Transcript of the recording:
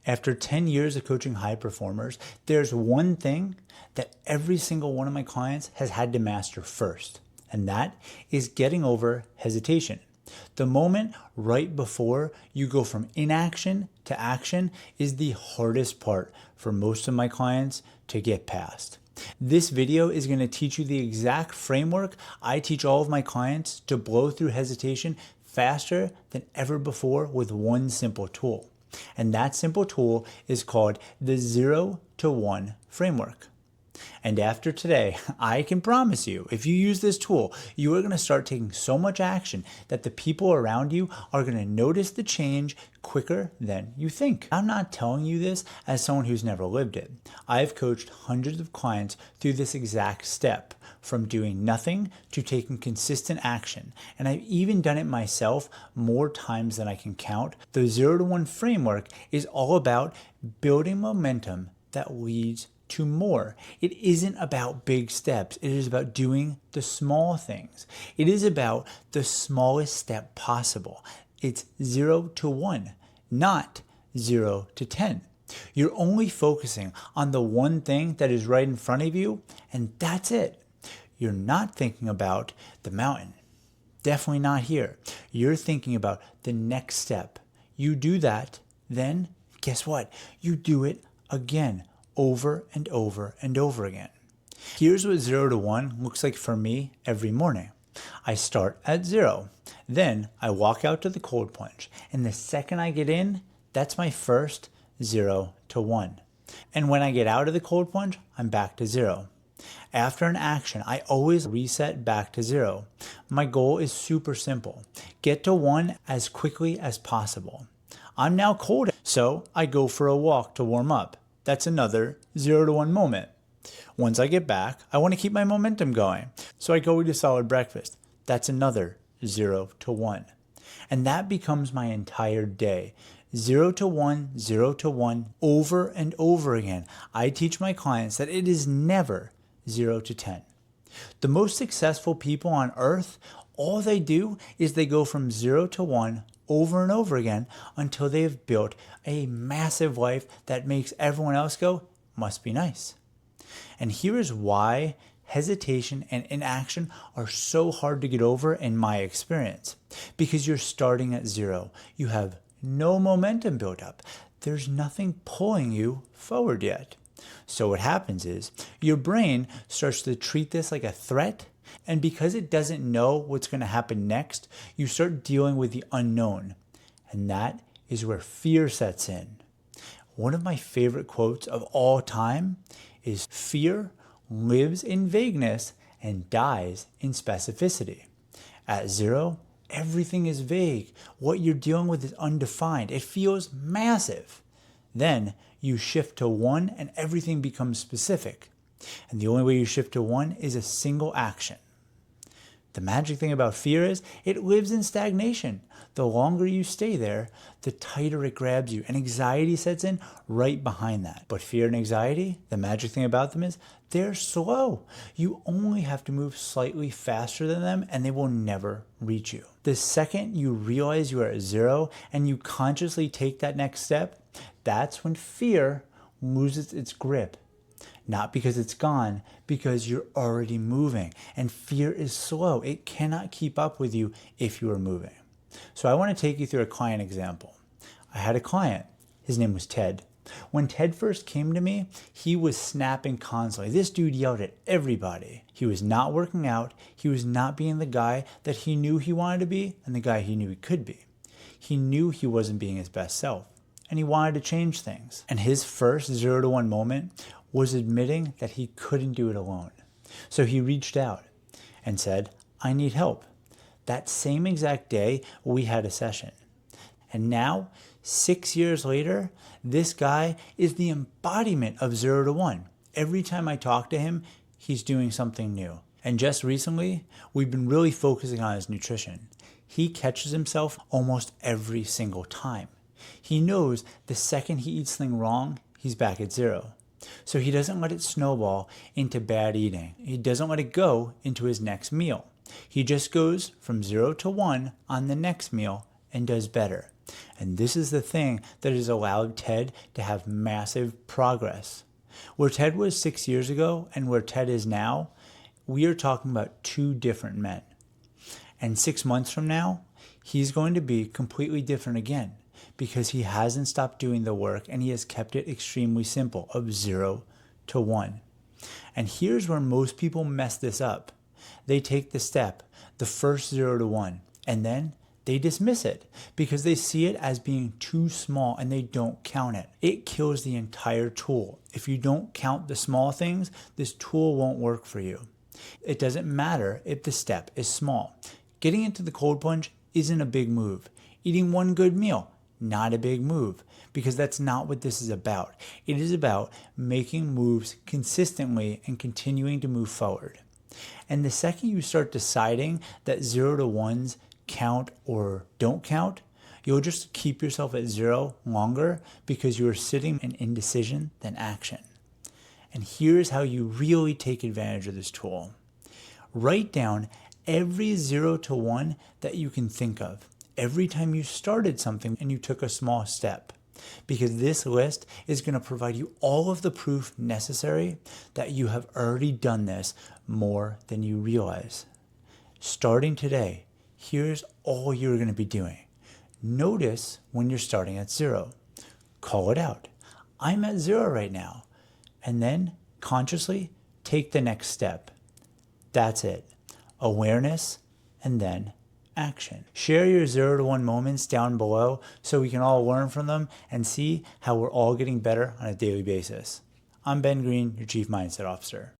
After 10 years of coaching high performers, there's one thing that every single one of my clients has had to master first, and that is getting over hesitation. The moment right before you go from inaction to action is the hardest part for most of my clients to get past. This video is going to teach you the exact framework I teach all of my clients to blow through hesitation faster than ever before with one simple tool. And that simple tool is called the 0 to 1 framework. And after today, I can promise you, if you use this tool, you are going to start taking so much action that the people around you are going to notice the change quicker than you think. I'm not telling you this as someone who's never lived it. I've coached hundreds of clients through this exact step, from doing nothing to taking consistent action. And I've even done it myself more times than I can count. The 0 to 1 framework is all about building momentum that leads to more. It isn't about big steps. It is about doing the small things. It is about the smallest step possible. It's 0 to 1, not 0 to 10. You're only focusing on the one thing that is right in front of you, and that's it. You're not thinking about the mountain. Definitely not here. You're thinking about the next step. You do that, then guess what? You do it again, over and over and over again. Here's what 0 to 1 looks like for me every morning. I start at 0. Then I walk out to the cold plunge. And the second I get in, that's my first 0 to 1. And when I get out of the cold plunge, I'm back to 0. After an action, I always reset back to 0. My goal is super simple. Get to 1 as quickly as possible. I'm now cold, so I go for a walk to warm up. That's another 0 to 1 moment. Once I get back, I want to keep my momentum going, so I go eat a solid breakfast. That's another 0 to 1. And that becomes my entire day. 0 to 1, 0 to 1, over and over again. I teach my clients that it is never 0 to 10. The most successful people on earth, all they do is they go from 0 to 1 over and over again until they have built a massive life that makes everyone else go, must be nice. And here is why hesitation and inaction are so hard to get over in my experience. Because you're starting at 0. You have no momentum built up. There's nothing pulling you forward yet. So what happens is your brain starts to treat this like a threat. And because it doesn't know what's going to happen next, you start dealing with the unknown. And that is where fear sets in. One of my favorite quotes of all time is, "Fear lives in vagueness and dies in specificity." At 0, everything is vague. What you're dealing with is undefined. It feels massive. Then you shift to 1 and everything becomes specific. And the only way you shift to 1 is a single action. The magic thing about fear is it lives in stagnation. The longer you stay there, the tighter it grabs you, and anxiety sets in right behind that. But fear and anxiety, the magic thing about them is they're slow. You only have to move slightly faster than them and they will never reach you. The second you realize you are at 0 and you consciously take that next step, that's when fear loses its grip. Not because it's gone, because you're already moving. And fear is slow. It cannot keep up with you if you are moving. So I want to take you through a client example. I had a client. His name was Ted. When Ted first came to me, he was snapping constantly. This dude yelled at everybody. He was not working out. He was not being the guy that he knew he wanted to be and the guy he knew he could be. He knew he wasn't being his best self, and he wanted to change things. And his first 0 to 1 moment was admitting that he couldn't do it alone. So he reached out and said, "I need help." That same exact day, we had a session. And now, 6 years later, this guy is the embodiment of 0 to 1. Every time I talk to him, he's doing something new. And just recently, we've been really focusing on his nutrition. He catches himself almost every single time. He knows the second he eats something wrong, he's back at 0. So he doesn't let it snowball into bad eating. He doesn't let it go into his next meal. He just goes from 0 to 1 on the next meal and does better. And this is the thing that has allowed Ted to have massive progress. Where Ted was 6 years ago and where Ted is now, we are talking about two different men. And 6 months from now, he's going to be completely different again because he hasn't stopped doing the work and he has kept it extremely simple of 0 to 1. And here's where most people mess this up. They take the step, the first 0 to 1, and then they dismiss it because they see it as being too small and they don't count it. It kills the entire tool. If you don't count the small things, this tool won't work for you. It doesn't matter if the step is small. Getting into the cold plunge isn't a big move. Eating one good meal, not a big move, because that's not what this is about. It is about making moves consistently and continuing to move forward. And the second you start deciding that 0 to 1s count or don't count, you'll just keep yourself at 0 longer because you are sitting in indecision than action. And here's how you really take advantage of this tool. Write down every 0 to 1 that you can think of, every time you started something and you took a small step, because this list is going to provide you all of the proof necessary that you have already done this more than you realize. Starting today, here's all you're going to be doing. Notice when you're starting at 0. Call it out. I'm at 0 right now. And then consciously take the next step. That's it. Awareness and then action. Share your 0 to 1 moments down below so we can all learn from them and see how we're all getting better on a daily basis. I'm Ben Green, your Chief Mindset Officer.